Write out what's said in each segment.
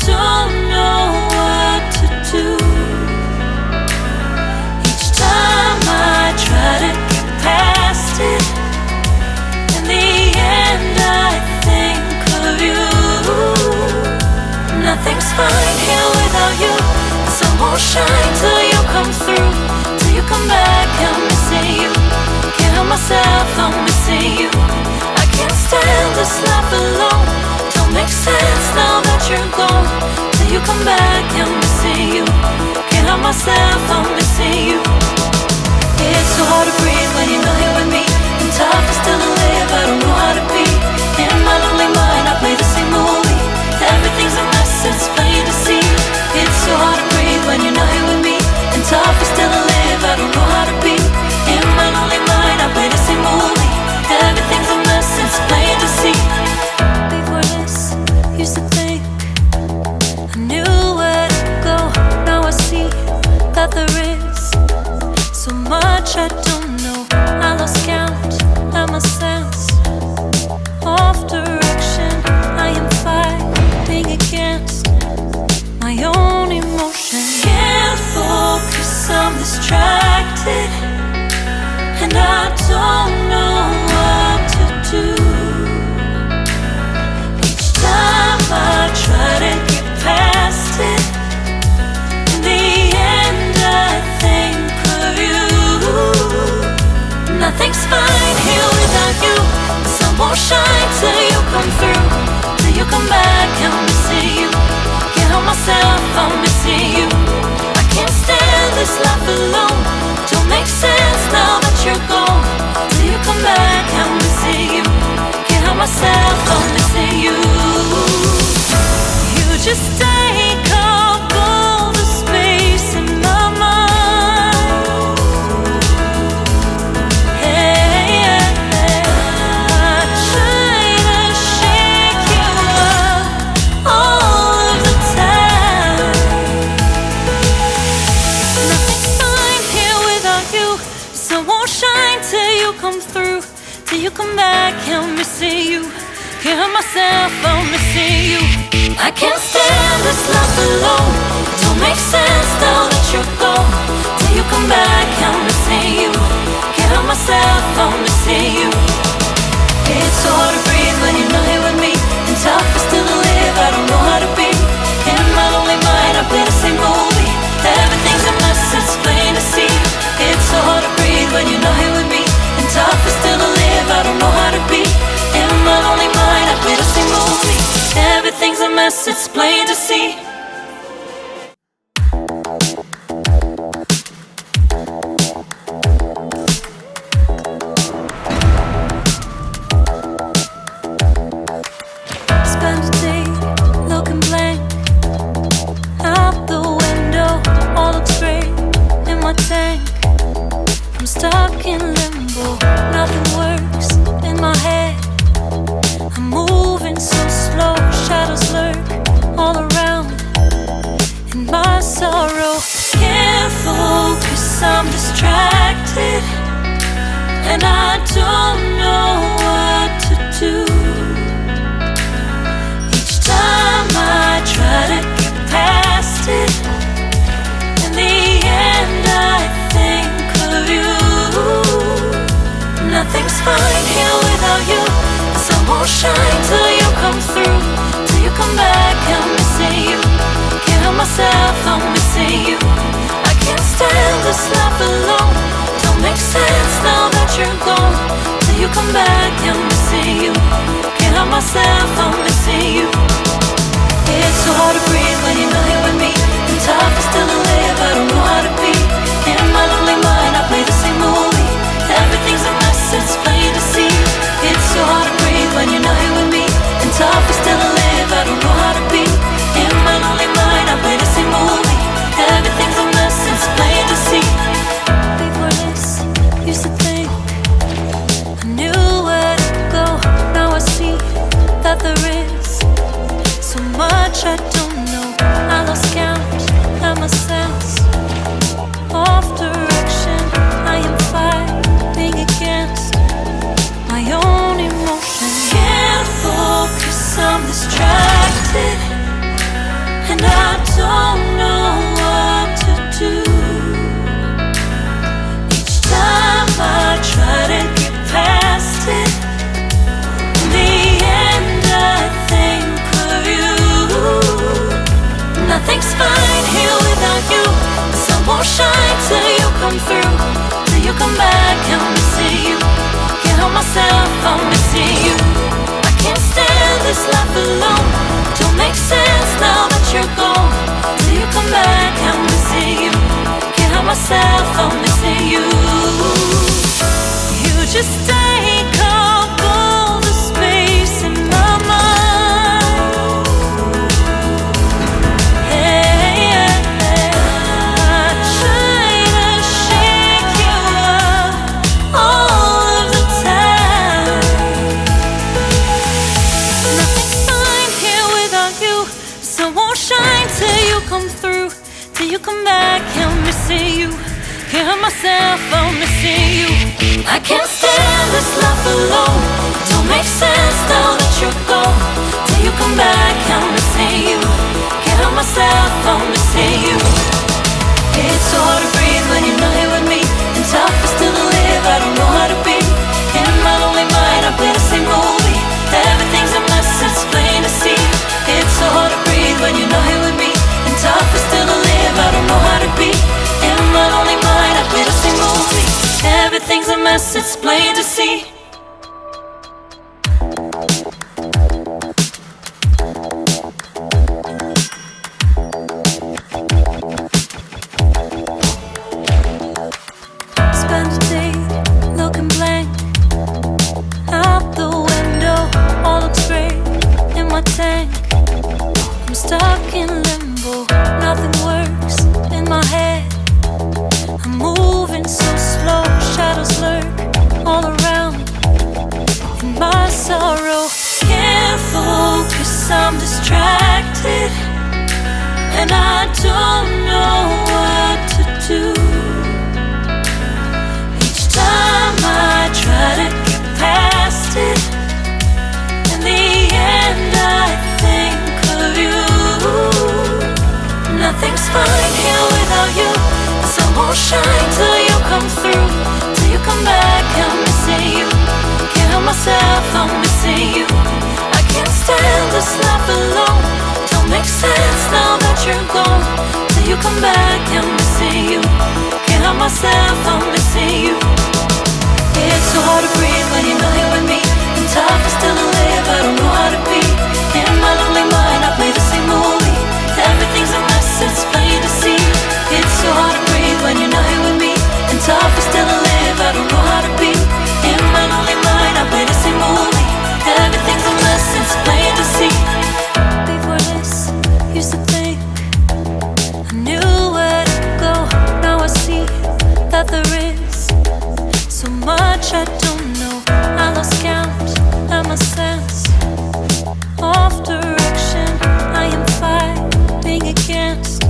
don't know what to do. Each time I try to get past it, in the end I think of you. Nothing's fine here without you. The sun won't shine till you come through. Till you come back, I'm missing you. Can't help myself, I'm missing you. I can't stand this life alone. Don't make sense now that you're gone. Till you come back, I'm missing you. Can't help myself, I'm missing you. It's so hard to breathe when you're not here with me. And tough is still to live, I don't know how to be. In my lonely mind, I play the same movie. Everything's a mess, it's plain to see. It's so hard to breathe when you're not here with me. And tough is still to live, I don't know how to be. In my lonely mind, I play the same movie. Everything's a mess, it's plain to see. Before this, used to think I knew where to go. Now I see that there is so much I don't know. I lost count at my sense of direction. I am fighting against my own emotion. Can't focus, I'm distracted, and I don't know what to do. Each time I try to get past it, in the end I think of you. Nothing's fine here without you. The sun won't shine till you come through. Till you come back, I'm missing you. Can't help myself, I'm missing you. I can't stand this life alone. Don't make sense now that you're gone. Till you come back, I'm missing you. Can't help myself, I'm missing you. You just take up all the space in my mind. Hey, I try to shake you up all of the time. Nothing's fine here without you. The sun won't shine till you come through. Till you come back, I'm missing you. Can't help myself, I'm missing you. I can't stand this life alone. It don't make sense now that you're gone. Till you come back, I'm missing you. Can't help myself, I'm missing you. It's so hard to breathe when you're not here with me. And tough is still to live, I don't know how to be. In my lonely mind, I play the same movie. Everything's a mess, it's plain to see. It's so hard to breathe when you're not here with me. And tough is still to live, I don't know how to be. In my lonely mind, I play the same movie. Everything's a mess, it's plain to see. Spend a day looking blank out the window. All looks great in my tank. I'm stuck in limbo. Nothing works in my head. I'm moving so slow. Shadows lurk all around in my sorrow. Can't focus, I'm distracted, and I don't know what to do. Each time I try to get past it, in the end I think of you. Nothing's fine here without you. The sun won't shine till you come through. Till you come back, I'm missing you. Can't help myself, I'm missing you. I can't stand this life alone. Don't make sense now that you're gone. Till you come back, I'm missing you. Can't help myself, I'm missing you. It's so hard to breathe when you're not here with me. And tough is still to live, I don't know how to be. In my lonely mind, I play the same movie. Everything's a mess, it's plain to see. It's so hard to breathe when you're not here with me. And tough is still to live, I don't know how to be. In my lonely mind, I play the same movie. Everything's a mess, it's plain to see. Before this, used to think I knew where to go. Now I see that there is so much I don't know. I lost count won't shine till you come through, till you come back. I'm missing you. Can't help myself, I'm missing you. I can't stand this life alone. Don't make sense now that you're gone. Till you come back, I'm missing you. Can't help myself, I'm missing you. You just take up all the space in my mind. Hey, I try to shake you up all of the time. Nothing's fine here without you. Sun won't shine till you come through, till you come back. I'm missing you. Can't help myself, I'm missing you. I can't stand this life alone. Don't make sense now that you're gone. Till you come back, I'm missing you. Can't help myself, I'm missing you. It's so hard to breathe when you're not here with me, and tougher still to live, I don't know how to be. In my lonely mind, I play the same movie. Everything's a mess, it's plain to see. It's so hard to breathe when you're not here with me, and tougher still to live, I don't know how to be. In my lonely mind, I play the same movie. Everything's a mess, it's plain to see. Spend a day looking blank out the window, all looks great in my tank. I'm stuck in limbo, nothing works in my head. I'm moving so slow, shadows lurk all around. In my sorrow, can't focus, I'm distracted, and I don't know what to do. Each time I try to get past it, in the end I think of you. Nothing's fine here without you. The sun won't shine till you come through, till you come back. I'm missing you. Can't help myself, I'm missing you. I can't stand this life alone. Don't make sense now that you're gone. Till you come back, I'm missing you. Can't help myself, I'm missing you. It's so hard to breathe when you're not here with me, and tougher still to live, I don't know how to be. In my lonely mind, I play the same movie. Everything's a mess, it's plain to see. It's so hard to breathe when you're not here with me, and tougher still to live, I don't know how to be. In my lonely mind, I play the same movie. Everything's a mess, it's plain to see. Before this, used to think I knew where to go. Now I see that there is so much I don't know. I lost count and my sense of direction. I am fighting against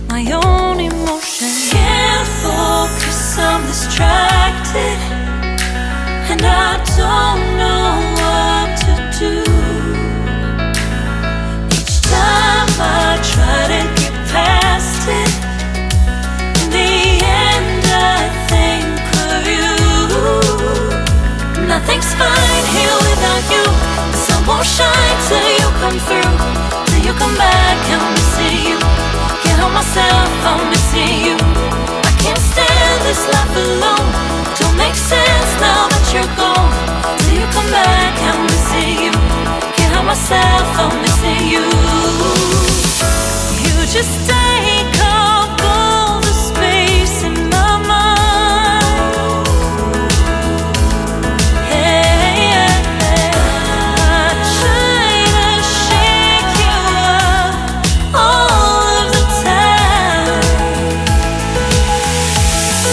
my own emotion. Can't focus, I'm distracted, and I don't know what to do. Each time I try to get past it, in the end I think of you. Nothing's fine here without you. The sun won't shine till you come through, till you come back. I'm missing you. Can't help myself, I'm missing you. I can't stand this life alone. Don't make sense now that you're gone. Till you come back, I'm missing you. Can't help myself, I'm missing you. You just take up all the space in my mind. Hey, I try to shake you up all of the time.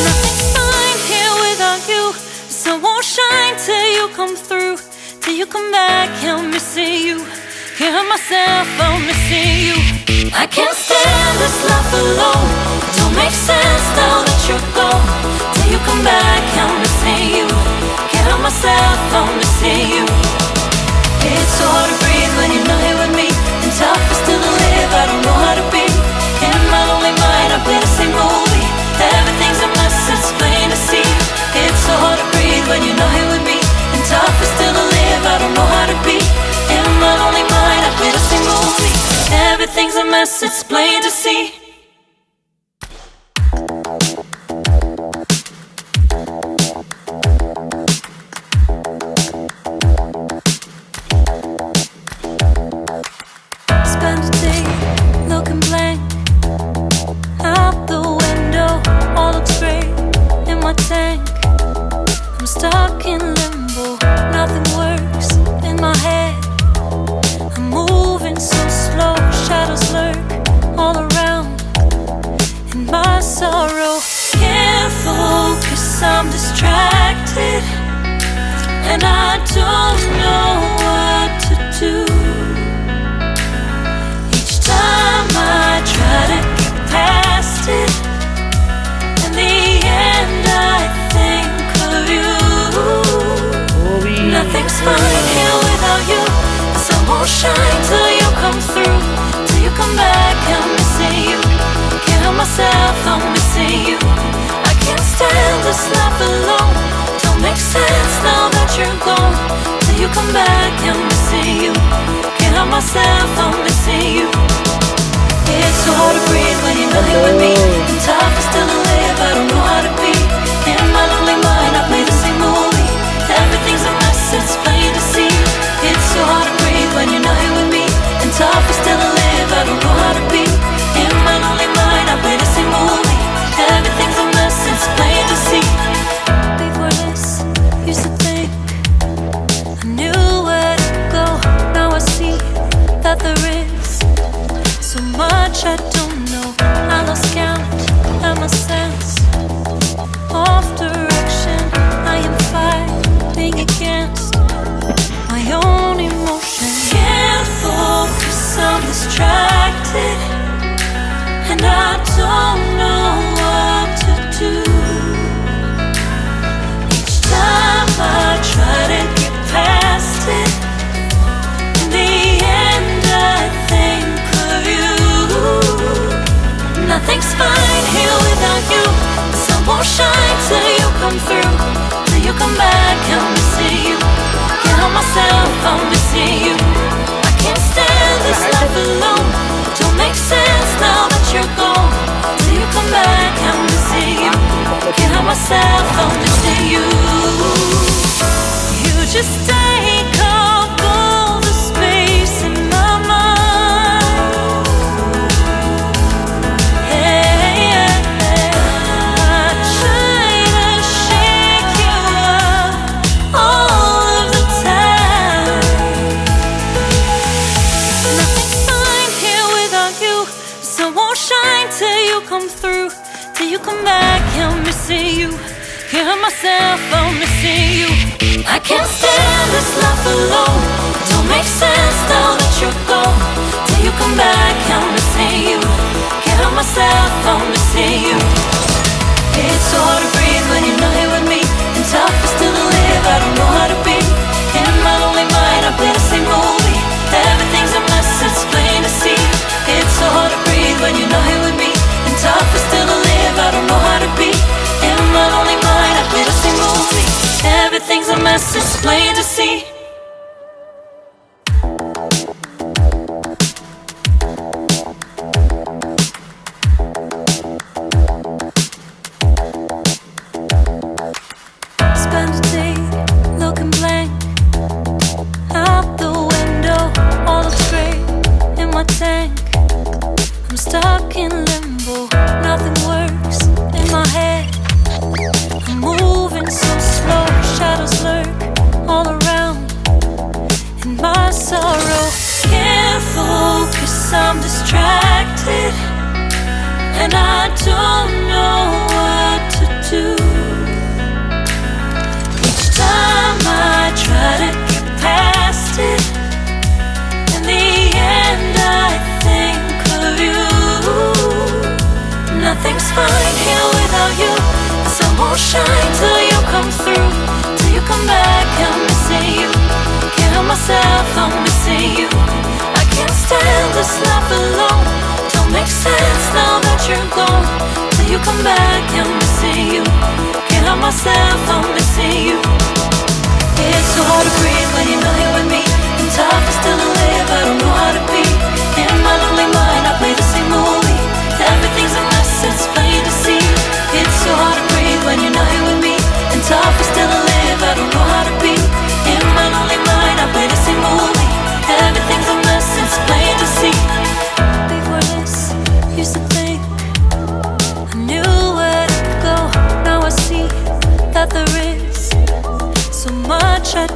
Nothing's fine here without you. The sun won't shine till you come through, till you come back. I'm missing you. Can't help myself, I'm missing you. I can't stand this life alone. Don't make sense now that you're gone. Till you come back, I'm missing you. Can't help myself, I'm missing you. It's so hard to breathe when you're not here with me, and tougher still to live, I don't know how to be. In my lonely mind, I play the same movie. Everything's a mess, it's plain to see. It's so hard to breathe when you're not here with me, and tougher still to live, I don't know how to be. In my lonely mind, I play the same movie. Everything's a mess, it's plain to see. distracted, and I don't know what to do. Each time I try to get past it, in the end I think of you. Nothing's fine here without you. The sun won't shine till you come through. Till you come back, I'm missing you. Can't help myself, I'm missing you. I can't stand this life alone. Don't make sense now that you're gone. Till you come back, I'm missing you. Can't help myself, I'm missing you. It's so hard to breathe when you're not here with me. And tough is still to live, I don't know how to be. In my lonely mind, I play the same movie. Everything's a mess, it's plain to see. It's so hard to breathe when you're not here with me. And tough is still to live, I don't know how to be. In my lonely mind, I play the same movie. Everything's a mess, it's plain to see. Before this, used to think I knew where to go. Now I see that there is so much I don't know. I lost count and my sense of direction. I am fighting against my own emotions. Can't focus, I'm distracted, and I don't know what to do. Each time I try to get past it, in the end I think of you. Nothing's fine here without you. The sun won't shine till you come through. Till you come back, I'm missing you. Can't help myself, I'm missing you. I can't stand this life alone. Don't make sense now that you're gone. Till you come back, I'm missing you. Can't help myself, I'm missing you. You just take up all the space in my mind. Hey, I try to shake you up all of the time. Nothing's fine here without you. The sun won't shine till you come through. Till you come back, I'm missing you. Can't help myself, I'm missing you. I can't stand this life alone. It don't make sense now that you're gone. Till you come back, I'm missing you. Can't help myself, I'm missing you. It's so hard to breathe when you're not here with me. And tough is still to live, I don't know how to be. In my lonely mind, I play the same movie. Everything's a mess, it's plain to see. It's so hard to breathe when you're not here with me. And tough is still to live, I don't know how to be. In my lonely mind, I play the same movie. Everything's a mess, it's plain to see. Spend a day looking blank out the window. All looks great in my tank. I'm stuck in limbo. Nothing works in my head. I'm moving so slow. Shadows lurk all around in my sorrow. Can't focus, I'm distracted, and I don't know what to do. Each time I try to get past it, in the end I think of you. Nothing's fine here without you. The sun won't shine till you come through. Till you come back, I'm missing you. Can't help myself, I'm missing you. I can't stand this life alone. Don't make sense now that you're gone. Till you come back, I'm missing you. Can't help myself, I'm missing you. It's so hard to breathe when you're not here with me. And tough is still to live, I don't know how to be. In my lonely mind, I play the same movie. Everything's a mess, it's plain to see. It's so hard to breathe when you're not here with me. And tough is still to live, I don't know how to be. In my lonely mind, I play the same movie. Everything's a mess, it's plain to see. Before this, used to think I knew where to go. Now I see that there is so much I